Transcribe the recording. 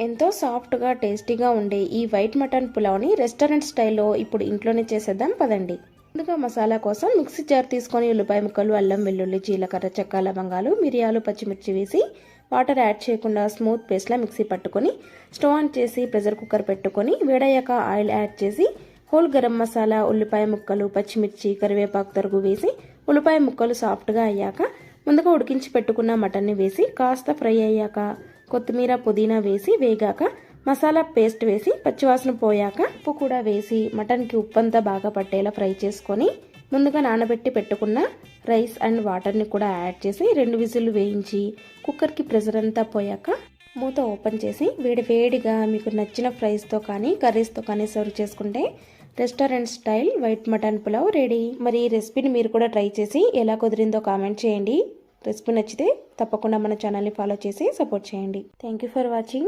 ఎంతో సాఫ్ట్గా టేస్టీగా ఉండే ఈ వైట్ మటన్ పులావ్ని రెస్టారెంట్ స్టైల్లో ఇప్పుడు ఇంట్లోనే చేసేద్దాం పదండి. ముందుగా మసాలా కోసం మిక్సీ జార్ తీసుకొని ఉల్లిపాయ ముక్కలు, అల్లం వెల్లుల్లి, జీలకర్ర, చెక్క, లవంగాలు, మిరియాలు, పచ్చిమిర్చి వేసి వాటర్ యాడ్ చేయకుండా స్మూత్ పేస్ట్లా మిక్సీ పట్టుకొని స్టవ్ ఆన్ చేసి ప్రెషర్ కుక్కర్ పెట్టుకొని వేడయ్యాక ఆయిల్ యాడ్ చేసి హోల్ గరం మసాలా, ఉల్లిపాయ ముక్కలు, పచ్చిమిర్చి, కరివేపాకు తరుగు వేసి ఉల్లిపాయ ముక్కలు సాఫ్ట్గా అయ్యాక ముందుగా ఉడికించి పెట్టుకున్న మటన్ని వేసి కాస్త ఫ్రై అయ్యాక కొత్తిమీర, పుదీనా వేసి వేగాక మసాలా పేస్ట్ వేసి పచ్చివాసన పోయాక ఉప్పు కూడా వేసి మటన్కి ఉప్పంతా బాగా పట్టేలా ఫ్రై చేసుకొని ముందుగా నానబెట్టి పెట్టుకున్న రైస్ అండ్ వాటర్ని కూడా యాడ్ చేసి 2 విజిల్లు వేయించి కుక్కర్కి ప్రెషర్ అంతా పోయాక మూత ఓపెన్ చేసి వేడిగా మీకు నచ్చిన ఫ్రైస్తో కానీ కర్రీస్తో కానీ సర్వ్ చేసుకుంటే restaurant style white mutton pulao ready. మరి ఈ రెసిపీని మీరు కూడా ట్రై చేసి ఎలా కుదిరిందో కామెంట్ చేయండి. రెసిపీ నచ్చితే తప్పకుండా మన ఛానల్ని ఫాలో చేసి సపోర్ట్ చేయండి. Thank you for watching.